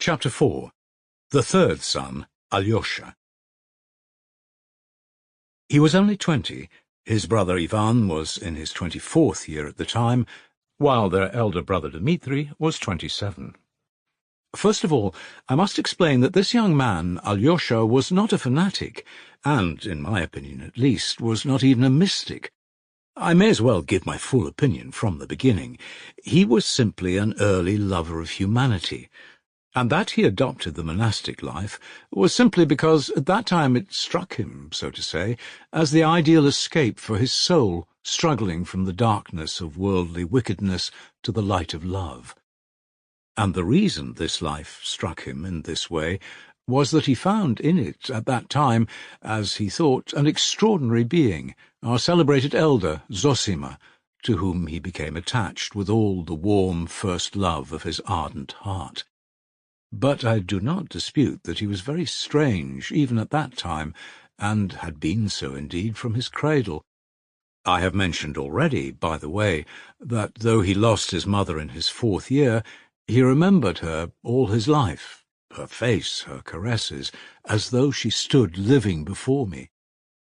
Chapter 4. The third son, Alyosha. He was only 20. His brother Ivan was in his 24th year at the time, while their elder brother Dmitri was 27. First of all, I must explain that this young man, Alyosha, was not a fanatic, and, in my opinion at least, was not even a mystic. I may as well give my full opinion from the beginning. He was simply an early lover of humanity, and that he adopted the monastic life was simply because at that time it struck him, so to say, as the ideal escape for his soul struggling from the darkness of worldly wickedness to the light of love. And the reason this life struck him in this way was that he found in it, at that time, as he thought, an extraordinary being, our celebrated elder, Zosima, to whom he became attached with all the warm first love of his ardent heart. But I do not dispute that he was very strange even at that time, and had been so indeed from his cradle. I have mentioned already, by the way, that though he lost his mother in his 4th year, he remembered her all his life, her face, her caresses, as though she stood living before me.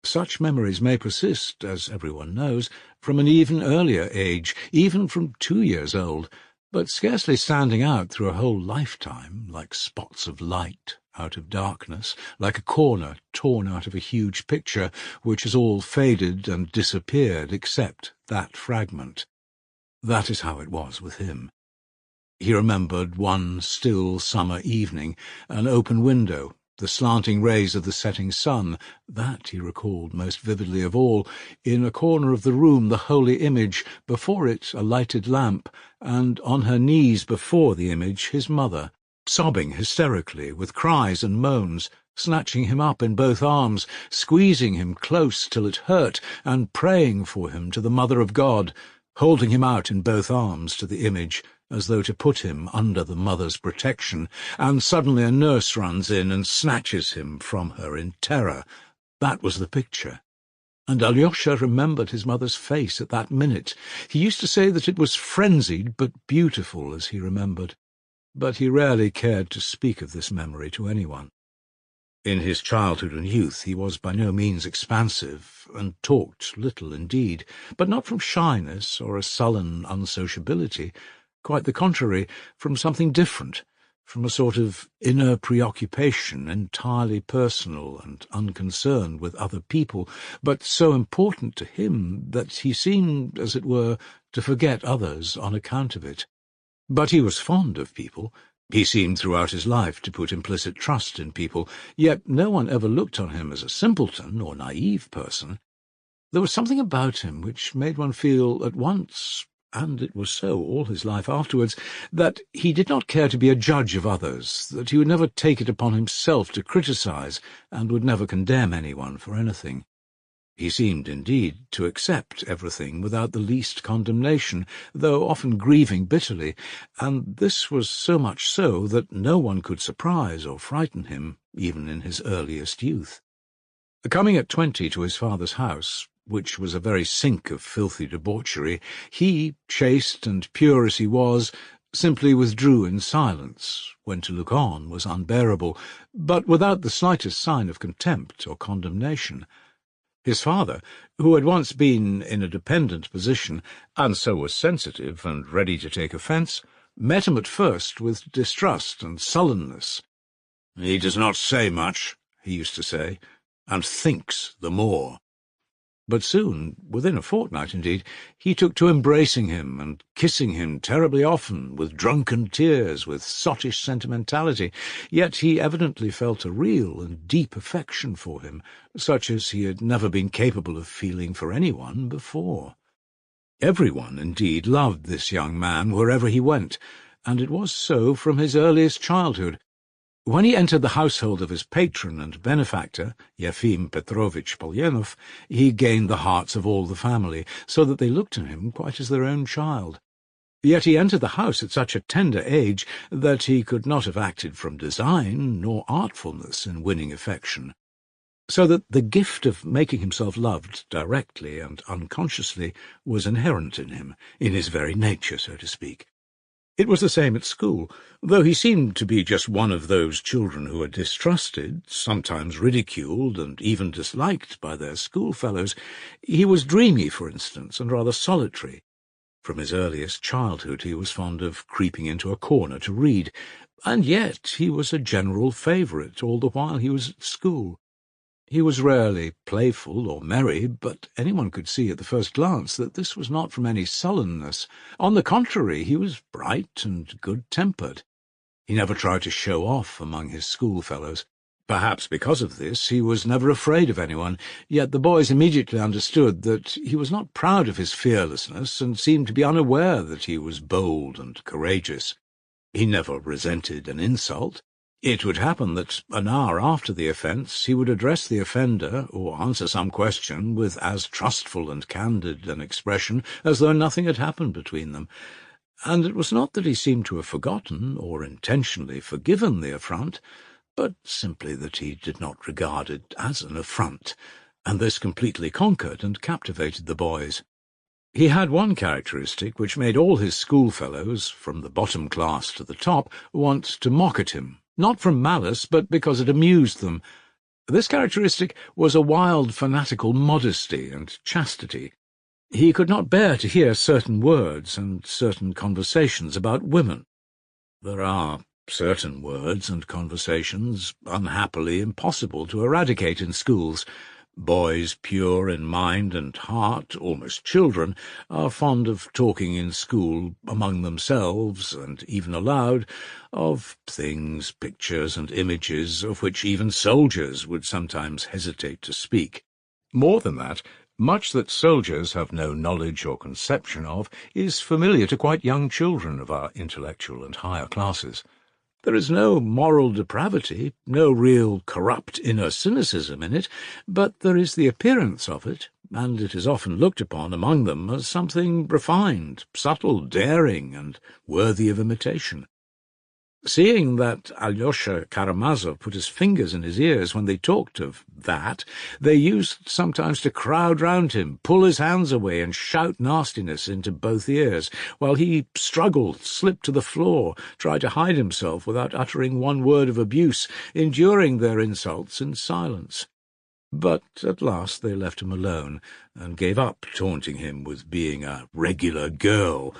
Such memories may persist, as everyone knows, from an even earlier age, even from 2 years old, but scarcely standing out through a whole lifetime, like spots of light out of darkness, like a corner torn out of a huge picture which has all faded and disappeared except that fragment. That is how it was with him. He remembered one still summer evening, an open window, the slanting rays of the setting sun, that he recalled most vividly of all, in a corner of the room the holy image, before it a lighted lamp, and on her knees before the image his mother, sobbing hysterically with cries and moans, snatching him up in both arms, squeezing him close till it hurt, and praying for him to the Mother of God, holding him out in both arms to the image, as though to put him under the mother's protection, and suddenly a nurse runs in and snatches him from her in terror. That was the picture. And Alyosha remembered his mother's face at that minute. He used to say that it was frenzied but beautiful as he remembered, but he rarely cared to speak of this memory to anyone. In his childhood and youth he was by no means expansive, and talked little indeed, but not from shyness or a sullen unsociability. Quite the contrary, from something different, from a sort of inner preoccupation entirely personal and unconcerned with other people, but so important to him that he seemed, as it were, to forget others on account of it. But he was fond of people. He seemed throughout his life to put implicit trust in people, yet no one ever looked on him as a simpleton or naive person. There was something about him which made one feel at once, and it was so all his life afterwards, that he did not care to be a judge of others, that he would never take it upon himself to criticize, and would never condemn anyone for anything. He seemed, indeed, to accept everything without the least condemnation, though often grieving bitterly, and this was so much so that no one could surprise or frighten him, even in his earliest youth. Coming at 20 to his father's house, which was a very sink of filthy debauchery, he, chaste and pure as he was, simply withdrew in silence, when to look on was unbearable, but without the slightest sign of contempt or condemnation. His father, who had once been in a dependent position, and so was sensitive and ready to take offence, met him at first with distrust and sullenness. "He does not say much," he used to say, "and thinks the more." But soon, within a fortnight indeed, he took to embracing him and kissing him terribly often, with drunken tears, with sottish sentimentality, yet he evidently felt a real and deep affection for him, such as he had never been capable of feeling for anyone before. Everyone, indeed, loved this young man wherever he went, and it was so from his earliest childhood. When he entered the household of his patron and benefactor, Yefim Petrovitch Polyanov, he gained the hearts of all the family, so that they looked on him quite as their own child. Yet he entered the house at such a tender age that he could not have acted from design nor artfulness in winning affection, so that the gift of making himself loved directly and unconsciously was inherent in him, in his very nature, so to speak. It was the same at school. Though he seemed to be just one of those children who are distrusted, sometimes ridiculed, and even disliked by their schoolfellows, he was dreamy, for instance, and rather solitary. From his earliest childhood he was fond of creeping into a corner to read, and yet he was a general favourite all the while he was at school. He was rarely playful or merry, but anyone could see at the first glance that this was not from any sullenness. On the contrary, he was bright and good-tempered. He never tried to show off among his schoolfellows. Perhaps because of this he was never afraid of anyone, yet the boys immediately understood that he was not proud of his fearlessness and seemed to be unaware that he was bold and courageous. He never resented an insult. It would happen that an hour after the offence he would address the offender or answer some question with as trustful and candid an expression as though nothing had happened between them. And it was not that he seemed to have forgotten or intentionally forgiven the affront, but simply that he did not regard it as an affront, and this completely conquered and captivated the boys. He had one characteristic which made all his schoolfellows, from the bottom class to the top, want to mock at him, not from malice, but because it amused them. This characteristic was a wild, fanatical modesty and chastity. He could not bear to hear certain words and certain conversations about women. There are certain words and conversations unhappily impossible to eradicate in schools. Boys pure in mind and heart, almost children, are fond of talking in school among themselves, and even aloud, of things, pictures, and images of which even soldiers would sometimes hesitate to speak. More than that, much that soldiers have no knowledge or conception of is familiar to quite young children of our intellectual and higher classes. There is no moral depravity, no real corrupt inner cynicism in it, but there is the appearance of it, and it is often looked upon among them as something refined, subtle, daring, and worthy of imitation. Seeing that Alyosha Karamazov put his fingers in his ears when they talked of that, they used sometimes to crowd round him, pull his hands away, and shout nastiness into both ears, while he struggled, slipped to the floor, tried to hide himself without uttering one word of abuse, enduring their insults in silence. But at last they left him alone, and gave up taunting him with being a regular girl,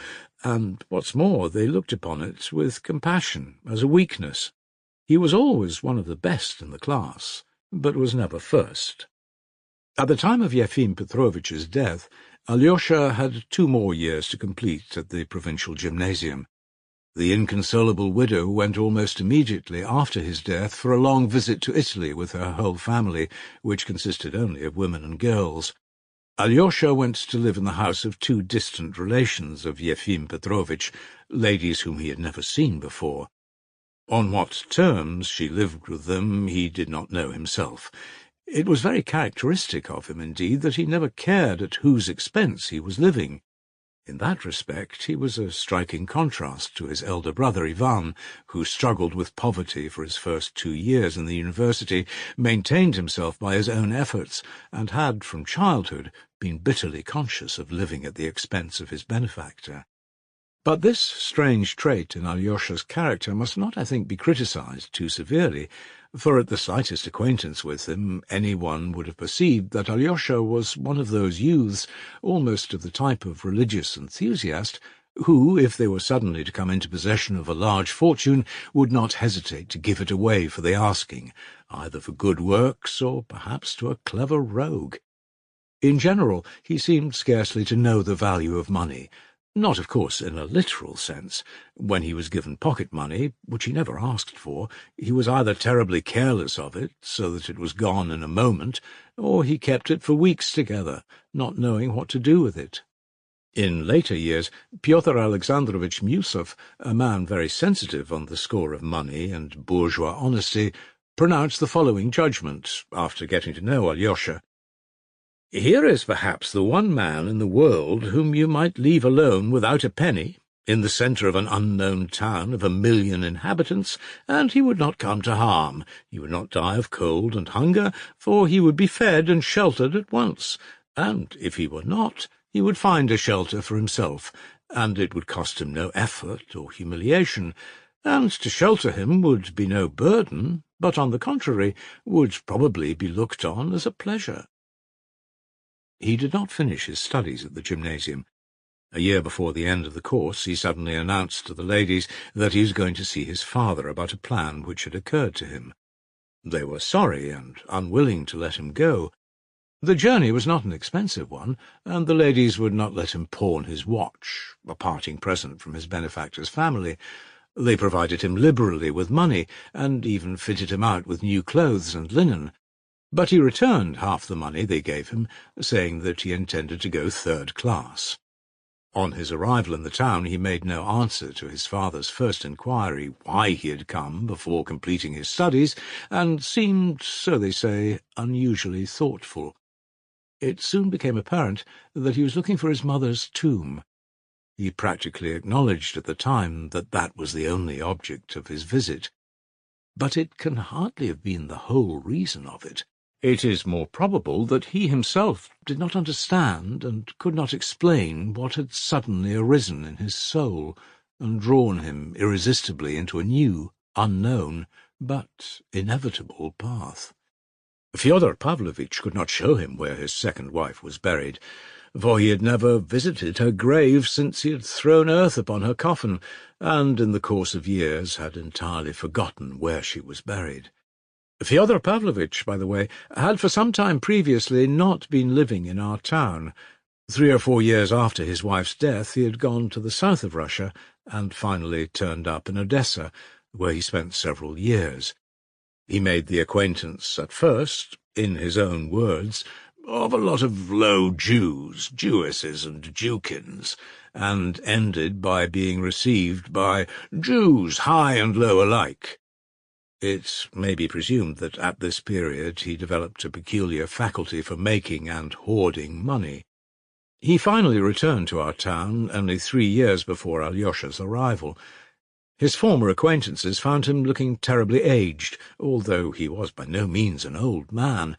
and, what's more, they looked upon it with compassion, as a weakness. He was always one of the best in the class, but was never first. At the time of Yefim Petrovitch's death, Alyosha had 2 more years to complete at the provincial gymnasium. The inconsolable widow went almost immediately after his death for a long visit to Italy with her whole family, which consisted only of women and girls. Alyosha went to live in the house of 2 distant relations of Yefim Petrovitch, ladies whom he had never seen before. On what terms she lived with them he did not know himself. It was very characteristic of him, indeed, that he never cared at whose expense he was living. In that respect he was a striking contrast to his elder brother Ivan, who struggled with poverty for his first 2 years in the university, maintained himself by his own efforts, and had, from childhood, been bitterly conscious of living at the expense of his benefactor. But this strange trait in Alyosha's character must not, I think, be criticized too severely, for at the slightest acquaintance with him anyone would have perceived that Alyosha was one of those youths, almost of the type of religious enthusiast, who, if they were suddenly to come into possession of a large fortune, would not hesitate to give it away for the asking, either for good works or perhaps to a clever rogue. In general, he seemed scarcely to know the value of money, not, of course, in a literal sense. When he was given pocket money, which he never asked for, he was either terribly careless of it, so that it was gone in a moment, or he kept it for weeks together, not knowing what to do with it. In later years, Pyotr Alexandrovich Musov, a man very sensitive on the score of money and bourgeois honesty, pronounced the following judgment, after getting to know Alyosha. "Here is perhaps the one man in the world whom you might leave alone without a penny, in the centre of an unknown town of 1 million inhabitants, and he would not come to harm. He would not die of cold and hunger, for he would be fed and sheltered at once, and if he were not, he would find a shelter for himself, and it would cost him no effort or humiliation, and to shelter him would be no burden, but on the contrary would probably be looked on as a pleasure. He did not finish his studies at the gymnasium. A year before the end of the course, he suddenly announced to the ladies that he was going to see his father about a plan which had occurred to him. They were sorry and unwilling to let him go. The journey was not an expensive one, and the ladies would not let him pawn his watch, a parting present from his benefactor's family. They provided him liberally with money, and even fitted him out with new clothes and linen. But he returned half the money they gave him, saying that he intended to go third class. On his arrival in the town, he made no answer to his father's first inquiry why he had come before completing his studies, and seemed, so they say, unusually thoughtful. It soon became apparent that he was looking for his mother's tomb. He practically acknowledged at the time that that was the only object of his visit. But it can hardly have been the whole reason of it. It is more probable that he himself did not understand and could not explain what had suddenly arisen in his soul and drawn him irresistibly into a new, unknown, but inevitable path. Fyodor Pavlovitch could not show him where his second wife was buried, for he had never visited her grave since he had thrown earth upon her coffin, and in the course of years had entirely forgotten where she was buried. Fyodor Pavlovitch, by the way, had for some time previously not been living in our town. 3 or 4 years after his wife's death he had gone to the south of Russia, and finally turned up in Odessa, where he spent several years. He made the acquaintance, at first, in his own words, of a lot of low Jews, Jewesses and Jewkins, and ended by being received by Jews high and low alike. It may be presumed that at this period he developed a peculiar faculty for making and hoarding money. He finally returned to our town only 3 years before Alyosha's arrival. His former acquaintances found him looking terribly aged, although he was by no means an old man.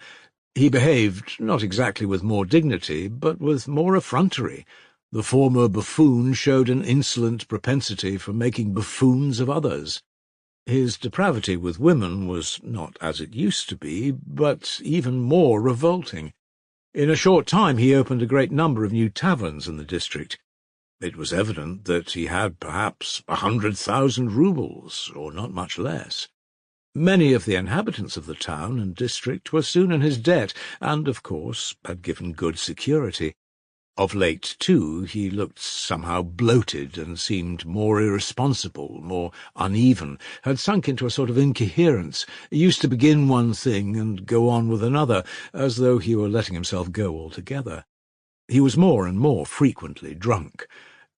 He behaved not exactly with more dignity, but with more effrontery. The former buffoon showed an insolent propensity for making buffoons of others. His depravity with women was not as it used to be, but even more revolting. In a short time he opened a great number of new taverns in the district. It was evident that he had perhaps 100,000 roubles, or not much less. Many of the inhabitants of the town and district were soon in his debt, and, of course, had given good security. Of late, too, he looked somehow bloated and seemed more irresponsible, more uneven, had sunk into a sort of incoherence, used to begin one thing and go on with another, as though he were letting himself go altogether. He was more and more frequently drunk,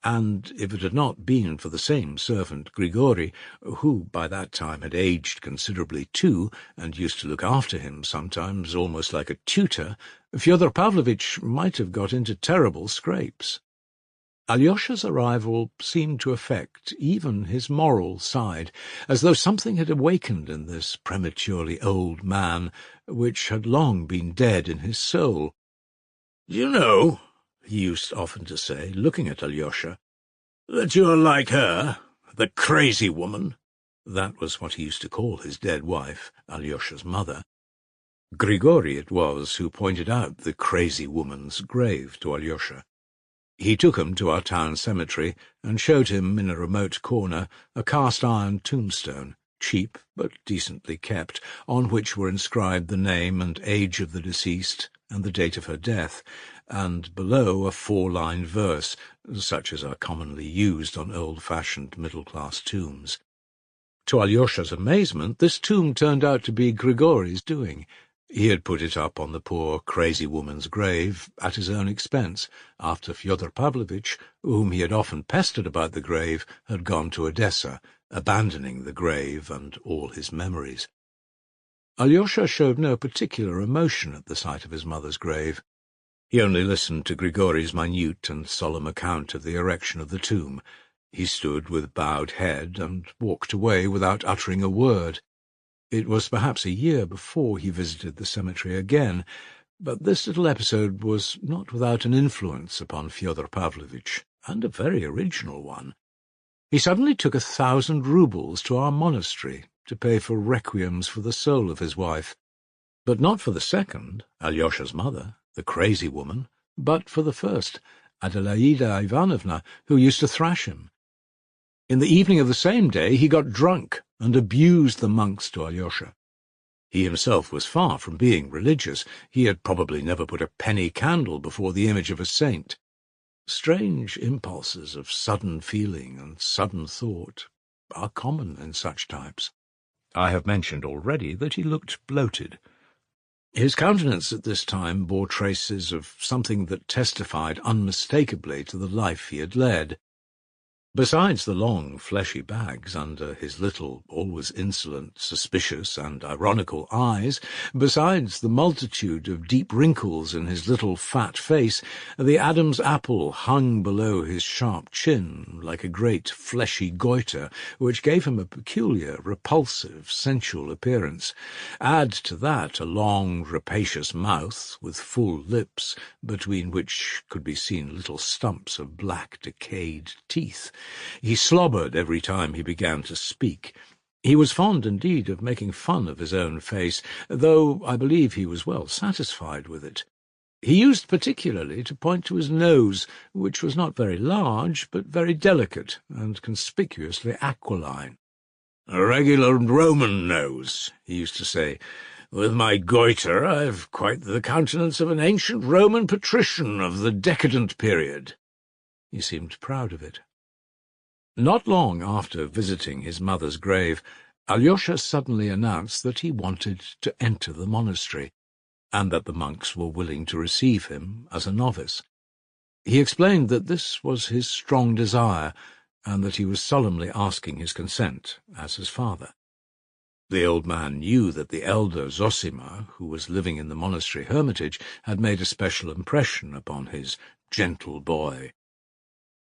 and if it had not been for the same servant Grigory, who by that time had aged considerably too, and used to look after him sometimes almost like a tutor, Fyodor Pavlovitch might have got into terrible scrapes. Alyosha's arrival seemed to affect even his moral side, as though something had awakened in this prematurely old man, which had long been dead in his soul. "You know," he used often to say, looking at Alyosha, "that you're like her, the crazy woman." That was what he used to call his dead wife, Alyosha's mother. Grigory it was who pointed out the crazy woman's grave to Alyosha. He took him to our town cemetery and showed him in a remote corner a cast-iron tombstone, cheap but decently kept, on which were inscribed the name and age of the deceased and the date of her death, and below a 4-line verse, such as are commonly used on old-fashioned middle-class tombs. To Alyosha's amazement, this tomb turned out to be Grigory's doing. He had put it up on the poor crazy woman's grave at his own expense, after Fyodor Pavlovitch, whom he had often pestered about the grave, had gone to Odessa, abandoning the grave and all his memories. Alyosha showed no particular emotion at the sight of his mother's grave. He only listened to Grigory's minute and solemn account of the erection of the tomb. He stood with bowed head and walked away without uttering a word. It was perhaps a year before he visited the cemetery again, but this little episode was not without an influence upon Fyodor Pavlovitch, and a very original one. He suddenly took 1,000 roubles to our monastery to pay for requiems for the soul of his wife, but not for the second, Alyosha's mother, the crazy woman, but for the first, Adelaida Ivanovna, who used to thrash him. In the evening of the same day he got drunk and abused the monks to Alyosha. He himself was far from being religious. He had probably never put a penny candle before the image of a saint. Strange impulses of sudden feeling and sudden thought are common in such types. I have mentioned already that he looked bloated. His countenance at this time bore traces of something that testified unmistakably to the life he had led. Besides the long, fleshy bags under his little, always insolent, suspicious, and ironical eyes, besides the multitude of deep wrinkles in his little fat face, the Adam's apple hung below his sharp chin like a great fleshy goiter, which gave him a peculiar, repulsive, sensual appearance. Add to that a long, rapacious mouth with full lips, between which could be seen little stumps of black, decayed teeth. He slobbered every time he began to speak. He was fond, indeed, of making fun of his own face, though I believe he was well satisfied with it. He used particularly to point to his nose, which was not very large, but very delicate and conspicuously aquiline. "A regular Roman nose," he used to say. "With my goiter I've quite the countenance of an ancient Roman patrician of the decadent period." He seemed proud of it. Not long after visiting his mother's grave, Alyosha suddenly announced that he wanted to enter the monastery, and that the monks were willing to receive him as a novice. He explained that this was his strong desire, and that he was solemnly asking his consent as his father. The old man knew that the elder Zosima, who was living in the monastery hermitage, had made a special impression upon his gentle boy.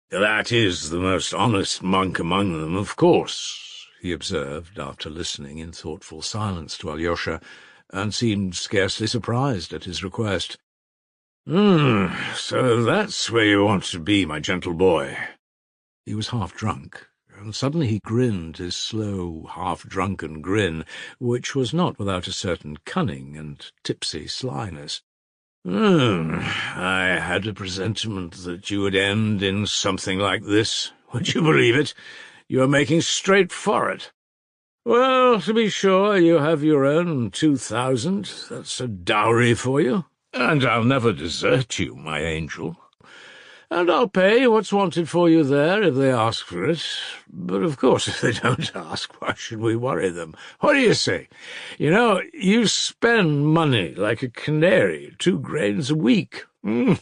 "That is the most honest monk among them, of course," he observed, after listening in thoughtful silence to Alyosha, and seemed scarcely surprised at his request. So that's where you want to be, my gentle boy." He was half drunk, and suddenly he grinned his slow, half-drunken grin, which was not without a certain cunning and tipsy slyness. "I had a presentiment that you would end in something like this. Would you believe it? You are making straight for it. Well, to be sure, you have your own 2,000. That's a dowry for you. And I'll never desert you, my angel. And I'll pay what's wanted for you there if they ask for it. But, of course, if they don't ask, why should we worry them? What do you say? You know, you spend money like a canary, 2 grains a week. Do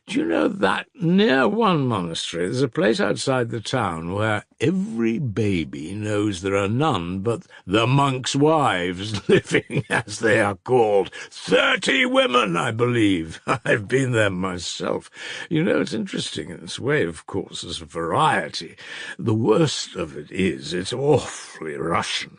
you know that near one monastery there's a place outside the town where every baby knows there are none but the monks' wives living, as they are called. 30 women, I believe. I've been there myself. You know, it's interesting in its way, of course, as a variety. The worst of it is it's awfully Russian.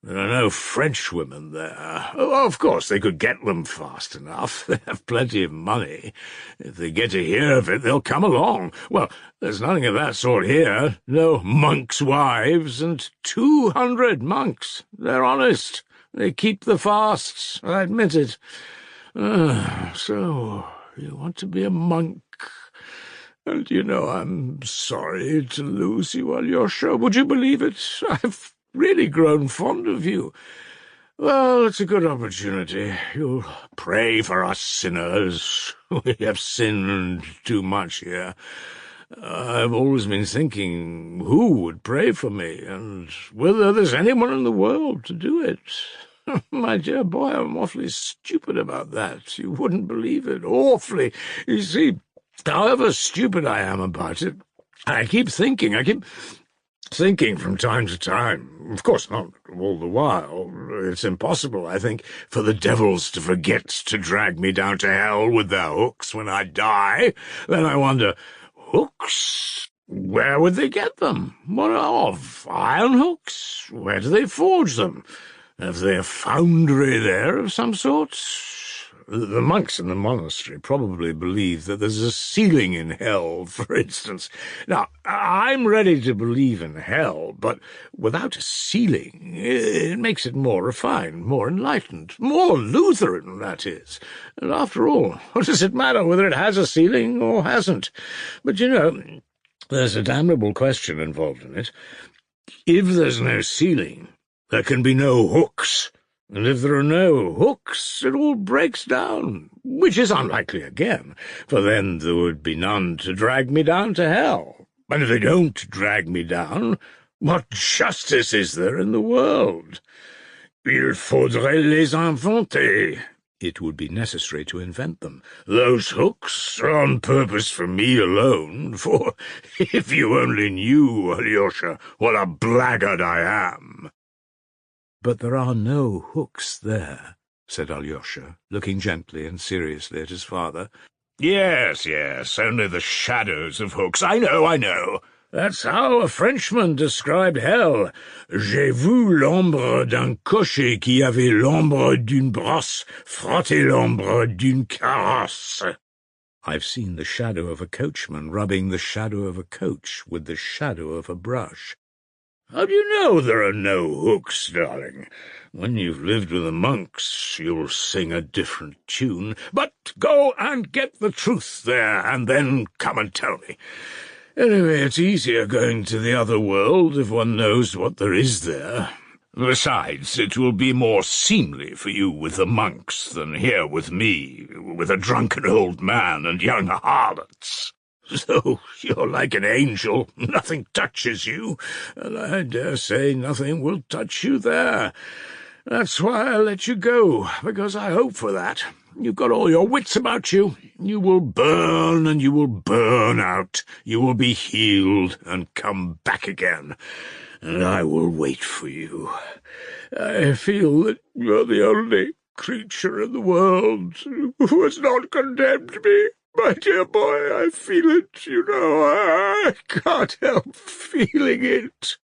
There are no French women there. Oh, of course, they could get them fast enough. They have plenty of money. If they get to hear of it, they'll come along. Well, there's nothing of that sort here. No monks' wives, and 200 monks. They're honest. They keep the fasts, I admit it. So, you want to be a monk? And, you know, I'm sorry to lose you, Alyosha. Would you believe it? I've really grown fond of you. Well, it's a good opportunity. You'll pray for us sinners. We have sinned too much here. I've always been thinking who would pray for me, and whether there's anyone in the world to do it. My dear boy, I'm awfully stupid about that. You wouldn't believe it. Awfully. You see, however stupid I am about it, I keep thinking from time to time. Of course, not all the while. It's impossible, I think, for the devils to forget to drag me down to hell with their hooks when I die. Then I wonder, hooks? Where would they get them? What of? Iron hooks? Where do they forge them? Have they a foundry there of some sort? The monks in the monastery probably believe that there's a ceiling in hell, for instance. Now, I'm ready to believe in hell, but without a ceiling, it makes it more refined, more enlightened, more Lutheran, that is. And after all, what does it matter whether it has a ceiling or hasn't? But, you know, there's a damnable question involved in it. If there's no ceiling, there can be no hooks. And if there are no hooks, it all breaks down, which is unlikely again, for then there would be none to drag me down to hell. And if they don't drag me down, what justice is there in the world? Il faudrait les inventer. It would be necessary to invent them. Those hooks are on purpose for me alone, for if you only knew, Alyosha, what a blackguard I am. "But there are no hooks there," said Alyosha, looking gently and seriously at his father. Yes, only the shadows of hooks. I know. That's how a Frenchman described hell. J'ai vu l'ombre d'un cocher qui avait l'ombre d'une brosse frotter l'ombre d'une carrosse. I've seen the shadow of a coachman rubbing the shadow of a coach with the shadow of a brush. How do you know there are no hooks, darling? When you've lived with the monks, you'll sing a different tune. But go and get the truth there, and then come and tell me. Anyway, it's easier going to the other world if one knows what there is there. Besides, it will be more seemly for you with the monks than here with me, with a drunken old man and young harlots. So you're like an angel, nothing touches you, and I dare say nothing will touch you there. That's why I let you go, because I hope for that. You've got all your wits about you. You will burn and you will burn out. You will be healed and come back again, and I will wait for you. I feel that you're the only creature in the world who has not condemned me. My dear boy, I feel it, you know. I can't help feeling it.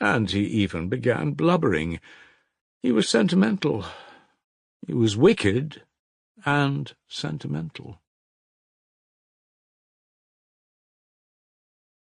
And he even began blubbering. He was sentimental. He was wicked and sentimental.